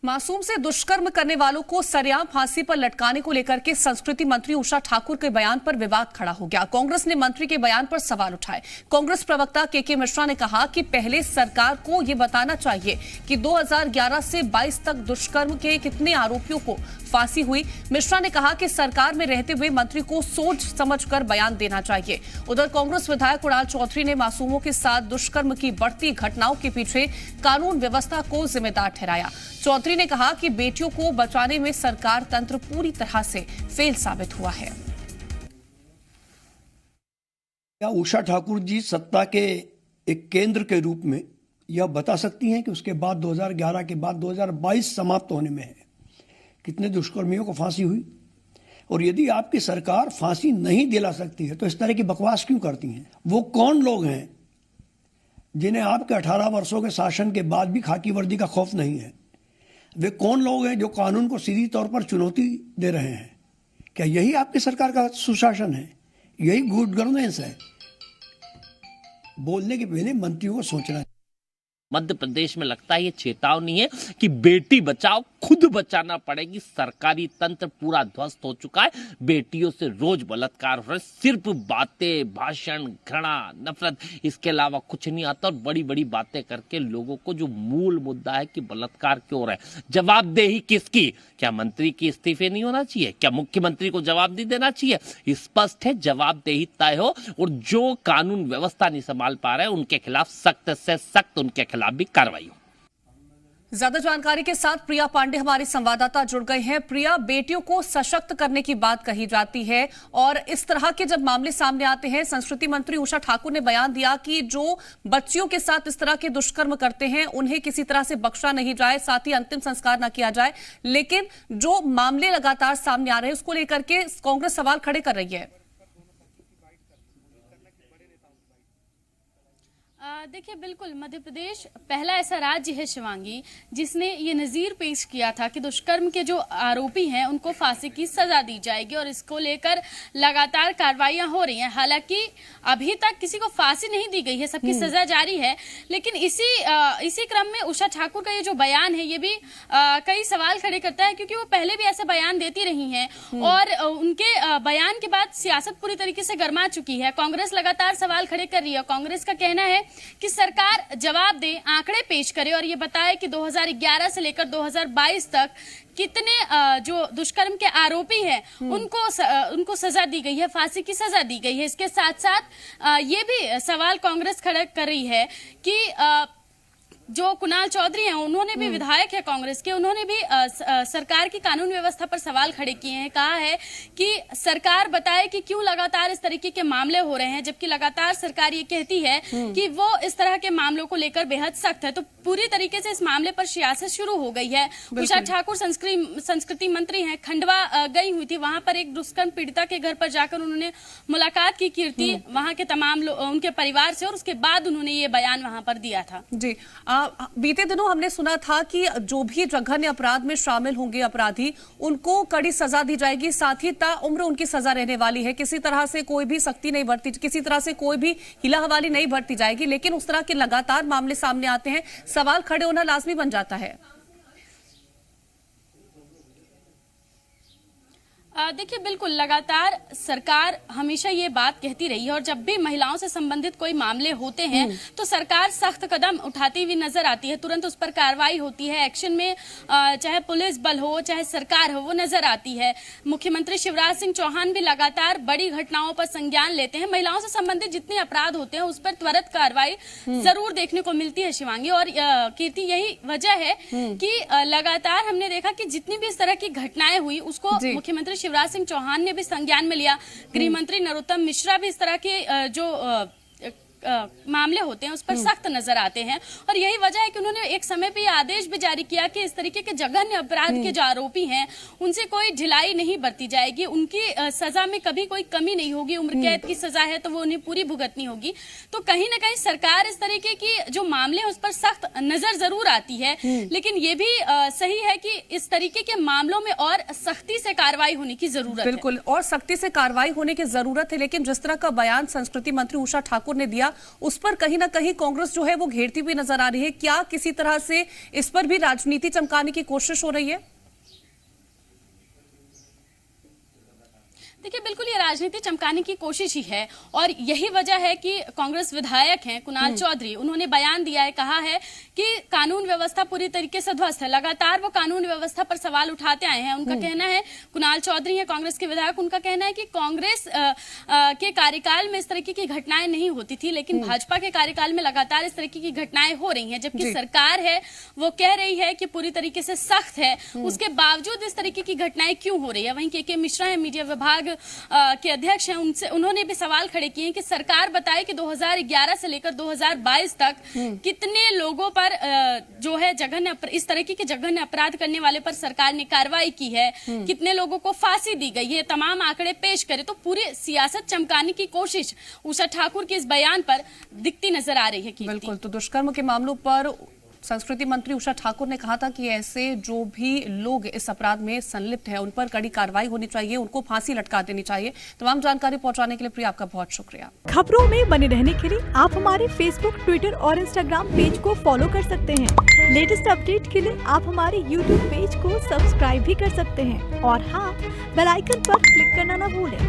मासूम से दुष्कर्म करने वालों को सरेआम फांसी पर लटकाने को लेकर के संस्कृति मंत्री उषा ठाकुर के बयान पर विवाद खड़ा हो गया। कांग्रेस ने मंत्री के बयान पर सवाल उठाए। कांग्रेस प्रवक्ता के मिश्रा ने कहा कि पहले सरकार को यह बताना चाहिए कि 2011 से 22 तक दुष्कर्म के कितने आरोपियों को फांसी हुई। मिश्रा ने कहा कि सरकार में रहते हुए मंत्री को सोच समझकर बयान देना चाहिए। उधर कांग्रेस विधायक कुणाल चौधरी ने मासूमों के साथ दुष्कर्म की बढ़ती घटनाओं के पीछे कानून व्यवस्था को जिम्मेदार ठहराया। चौधरी ने कहा कि बेटियों को बचाने में सरकार तंत्र पूरी तरह से फेल साबित हुआ है। क्या उषा ठाकुर जी सत्ता के एक केंद्र के रूप में यह बता सकती हैं कि उसके बाद 2011 के बाद 2022 समाप्त होने में है कितने दुष्कर्मियों को फांसी हुई? और यदि आपकी सरकार फांसी नहीं दिला सकती है तो इस तरह की बकवास क्यों करती हैं? वो कौन लोग हैं जिन्हें आपके 18 वर्षों के शासन के बाद भी खाकी वर्दी का खौफ नहीं है? वे कौन लोग हैं जो कानून को सीधी तौर पर चुनौती दे रहे हैं? क्या यही आपकी सरकार का सुशासन है? यही गुड गवर्नेंस है? बोलने के पहले मंत्रियों को सोचना। मध्य प्रदेश में लगता है ये चेतावनी है कि बेटी बचाओ खुद बचाना पड़ेगी। सरकारी तंत्र पूरा ध्वस्त हो चुका है। बेटियों से रोज बलात्कार हो रहे, सिर्फ बातें, भाषण, घृणा, नफरत, इसके अलावा कुछ नहीं आता। और बड़ी बड़ी बातें करके लोगों को जो मूल मुद्दा है कि बलात्कार क्यों हो रहा है, जवाबदेही किसकी? क्या मंत्री की इस्तीफे नहीं होना चाहिए? क्या मुख्यमंत्री को जवाबदेही देना चाहिए? स्पष्ट है, जवाबदेही तय हो और जो कानून व्यवस्था नहीं संभाल पा रहे उनके खिलाफ सख्त से सख्त उनके खिलाफ भी कार्रवाई हो। ज्यादा जानकारी के साथ प्रिया पांडे हमारी संवाददाता जुड़ गए हैं। प्रिया, बेटियों को सशक्त करने की बात कही जाती है और इस तरह के जब मामले सामने आते हैं, संस्कृति मंत्री उषा ठाकुर ने बयान दिया कि जो बच्चियों के साथ इस तरह के दुष्कर्म करते हैं उन्हें किसी तरह से बख्शा नहीं जाए, साथ ही अंतिम संस्कार न किया जाए। लेकिन जो मामले लगातार सामने आ रहे हैं उसको लेकर के कांग्रेस सवाल खड़े कर रही है। देखिए, बिल्कुल मध्य प्रदेश पहला ऐसा राज्य है शिवांगी जिसने ये नजीर पेश किया था कि दुष्कर्म के जो आरोपी हैं उनको फांसी की सजा दी जाएगी और इसको लेकर लगातार कार्रवाइयां हो रही हैं। हालांकि अभी तक किसी को फांसी नहीं दी गई है, सबकी सजा जारी है। लेकिन इसी क्रम में उषा ठाकुर का ये जो बयान है ये भी कई सवाल खड़े करता है, क्योंकि वो पहले भी ऐसे बयान देती रही हैं और उनके बयान के बाद सियासत पूरी तरीके से गर्मा चुकी है। कांग्रेस लगातार सवाल खड़े कर रही है। कांग्रेस का कहना है कि सरकार जवाब दे, आंकड़े पेश करे और ये बताए कि 2011 से लेकर 2022 तक कितने जो दुष्कर्म के आरोपी हैं उनको सजा दी गई है, फांसी की सजा दी गई है। इसके साथ साथ ये भी सवाल कांग्रेस खड़ा कर रही है कि जो कुणाल चौधरी हैं, उन्होंने भी, विधायक है कांग्रेस के, उन्होंने भी सरकार की कानून व्यवस्था पर सवाल खड़े किए हैं। कहा है कि सरकार बताए कि क्यों लगातार इस तरीके के मामले हो रहे हैं, जबकि लगातार सरकार ये कहती है कि वो इस तरह के मामलों को लेकर बेहद सख्त है। तो पूरी तरीके से इस मामले पर सियासत शुरू हो गई है। उषा ठाकुर संस्कृति मंत्री हैं, खंडवा गई हुई थी, वहां पर एक दुष्कर्म पीड़िता के घर पर जाकर उन्होंने मुलाकात की कीर्ति वहां के तमाम उनके परिवार से, और उसके बाद उन्होंने ये बयान वहां पर दिया था। जी, बीते दिनों हमने सुना था कि जो भी जघन्य अपराध में शामिल होंगे अपराधी उनको कड़ी सजा दी जाएगी, साथ ही ताउम्र उनकी सजा रहने वाली है। किसी तरह से कोई भी सख्ती नहीं बरती, किसी तरह से कोई भी हिला हवाली नहीं बरती जाएगी। लेकिन उस तरह के लगातार मामले सामने आते हैं, सवाल खड़े होना लाजमी बन जाता है। देखिए, बिल्कुल लगातार सरकार हमेशा ये बात कहती रही है और जब भी महिलाओं से संबंधित कोई मामले होते हैं तो सरकार सख्त कदम उठाती हुई नजर आती है, तुरंत उस पर कार्रवाई होती है। एक्शन में चाहे पुलिस बल हो चाहे सरकार हो, वो नजर आती है। मुख्यमंत्री शिवराज सिंह चौहान भी लगातार बड़ी घटनाओं पर संज्ञान लेते हैं। महिलाओं से संबंधित जितने अपराध होते हैं उस पर त्वरित कार्रवाई जरूर देखने को मिलती है शिवांगी। और कीर्ति, यही वजह है कि लगातार हमने देखा कि जितनी भी इस तरह की घटनाएं हुई उसको मुख्यमंत्री शिवराज सिंह चौहान ने भी संज्ञान में लिया। गृह मंत्री नरोत्तम मिश्रा भी इस तरह के जो मामले होते हैं उस पर सख्त नजर आते हैं। और यही वजह है कि उन्होंने एक समय पे आदेश भी जारी किया कि इस तरीके के जघन्य अपराध के जो आरोपी हैं उनसे कोई ढिलाई नहीं बरती जाएगी, उनकी सजा में कभी कोई कमी नहीं होगी। उम्र कैद की सजा है तो वो उन्हें पूरी भुगतनी होगी। तो कहीं ना कहीं सरकार इस तरीके की जो मामले हैं उस पर सख्त नजर जरूर आती है, लेकिन ये भी सही है कि इस तरीके के मामलों में और सख्ती से कार्रवाई होने की जरूरत है। बिल्कुल, और सख्ती से कार्रवाई होने की जरूरत है। लेकिन जिस तरह का बयान संस्कृति मंत्री उषा ठाकुर ने दिया गया, उस पर कहीं ना कहीं कांग्रेस जो है वो घेरती हुई नजर आ रही है। क्या किसी तरह से इस पर भी राजनीति चमकाने की कोशिश हो रही है? देखिए, बिल्कुल ये राजनीति चमकाने की कोशिश ही है और यही वजह है कि कांग्रेस विधायक हैं कुणाल चौधरी, उन्होंने बयान दिया है, कहा है कि कानून व्यवस्था पूरी तरीके से ध्वस्त है। लगातार वो कानून व्यवस्था पर सवाल उठाते आए हैं। उनका कहना है, कुणाल चौधरी है कांग्रेस के विधायक, उनका कहना है कि कांग्रेस के कार्यकाल में इस तरीके की घटनाएं नहीं होती थी, लेकिन भाजपा के कार्यकाल में लगातार इस तरीके की घटनाएं हो रही हैं। जबकि सरकार है वो कह रही है कि पूरी तरीके से सख्त है, उसके बावजूद इस तरीके की घटनाएं क्यों हो रही है। वहीं के मिश्रा है, मीडिया विभाग के अध्यक्ष हैं, उन्होंने भी सवाल खड़े किए कि सरकार बताए कि 2011 से लेकर 2022 तक कितने लोगों पर जो है इस तरीके के जघन्य अपराध करने वाले पर सरकार ने कार्रवाई की है, कितने लोगों को फांसी दी गई है, तमाम आंकड़े पेश करे। तो पूरी सियासत चमकाने की कोशिश उषा ठाकुर के इस बयान पर दिखती नजर आ रही है। बिल्कुल, तो दुष्कर्म के मामलों पर संस्कृति मंत्री उषा ठाकुर ने कहा था कि ऐसे जो भी लोग इस अपराध में संलिप्त हैं उन पर कड़ी कार्रवाई होनी चाहिए, उनको फांसी लटका देनी चाहिए। तमाम जानकारी पहुंचाने के लिए प्रिया आपका बहुत शुक्रिया। खबरों में बने रहने के लिए आप हमारे फेसबुक, ट्विटर और इंस्टाग्राम पेज को फॉलो कर सकते हैं। लेटेस्ट अपडेट के लिए आप हमारे यूट्यूब पेज को सब्सक्राइब भी कर सकते हैं और हाँ, बेल आइकन पर क्लिक करना न भूलें।